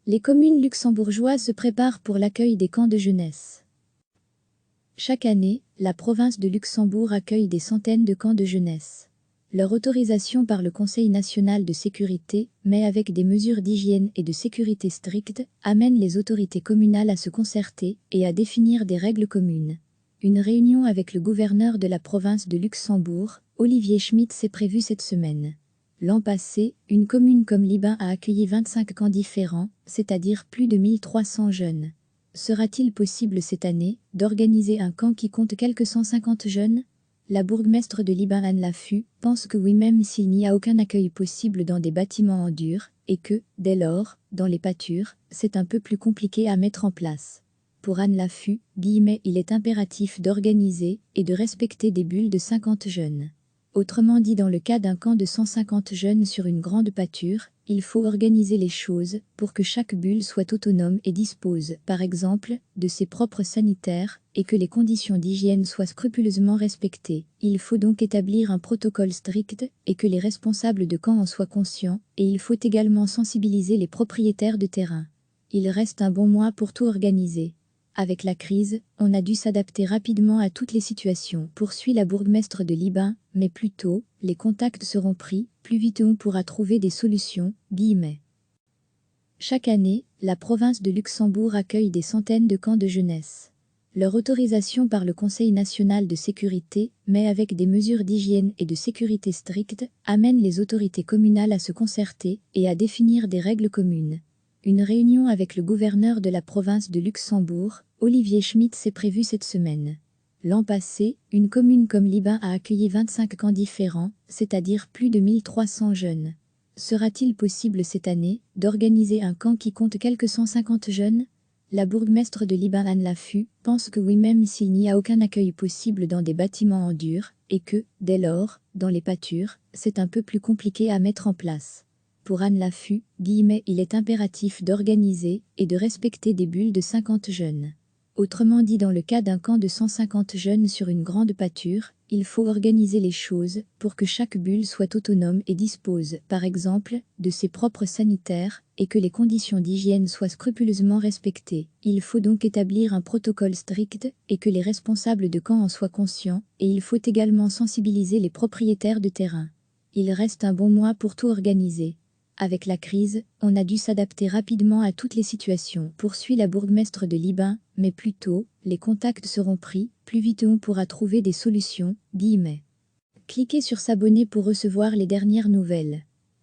Les communes luxembourgeoises se préparent pour l'accueil des camps de jeunesse. Chaque année, la province de Luxembourg accueille des centaines de camps de jeunesse. Leur autorisation par le Conseil national de sécurité, mais avec des mesures d'hygiène et de sécurité strictes, amène les autorités communales à se concerter et à définir des règles communes. Une réunion avec le gouverneur de la province de Luxembourg, Olivier Schmitz, est prévue cette semaine. L'an passé, une commune comme Libin a accueilli 25 camps différents, c'est-à-dire plus de 1300 jeunes. Sera-t-il possible cette année d'organiser un camp qui compte quelques 150 jeunes? La bourgmestre de Libin, Anne Laffu, pense que oui, même s'il n'y a aucun accueil possible dans des bâtiments en dur, et que, dès lors, dans les pâtures, c'est un peu plus compliqué à mettre en place. Pour Anne Laffu, il est impératif d'organiser et de respecter des bulles de 50 jeunes. Autrement dit, dans le cas d'un camp de 150 jeunes sur une grande pâture, il faut organiser les choses pour que chaque bulle soit autonome et dispose, par exemple, de ses propres sanitaires, et que les conditions d'hygiène soient scrupuleusement respectées. Il faut donc établir un protocole strict et que les responsables de camp en soient conscients, et il faut également sensibiliser les propriétaires de terrain. Il reste un bon mois pour tout organiser. Avec la crise, on a dû s'adapter rapidement à toutes les situations, poursuit la bourgmestre de Libin, mais plus tôt, les contacts seront pris, plus vite on pourra trouver des solutions. Chaque année, la province de Luxembourg accueille des centaines de camps de jeunesse. Leur autorisation par le Conseil national de sécurité, mais avec des mesures d'hygiène et de sécurité strictes, amène les autorités communales à se concerter et à définir des règles communes. Une réunion avec le gouverneur de la province de Luxembourg, Olivier Schmitz, est prévue cette semaine. L'an passé, une commune comme Libin a accueilli 25 camps différents, c'est-à-dire plus de 1300 jeunes. Sera-t-il possible cette année d'organiser un camp qui compte quelques 150 jeunes? La bourgmestre de Libin, Anne Laffu, pense que oui, même s'il n'y a aucun accueil possible dans des bâtiments en dur, et que, dès lors, dans les pâtures, c'est un peu plus compliqué à mettre en place. Pour Anne Laffu, il est impératif d'organiser et de respecter des bulles de 50 jeunes. Autrement dit, dans le cas d'un camp de 150 jeunes sur une grande pâture, il faut organiser les choses pour que chaque bulle soit autonome et dispose, par exemple, de ses propres sanitaires, et que les conditions d'hygiène soient scrupuleusement respectées. Il faut donc établir un protocole strict et que les responsables de camp en soient conscients, et il faut également sensibiliser les propriétaires de terrain. Il reste un bon mois pour tout organiser. Avec la crise, on a dû s'adapter rapidement à toutes les situations, poursuit la bourgmestre de Libin, mais plus tôt, les contacts seront pris, plus vite on pourra trouver des solutions. Cliquez sur s'abonner pour recevoir les dernières nouvelles.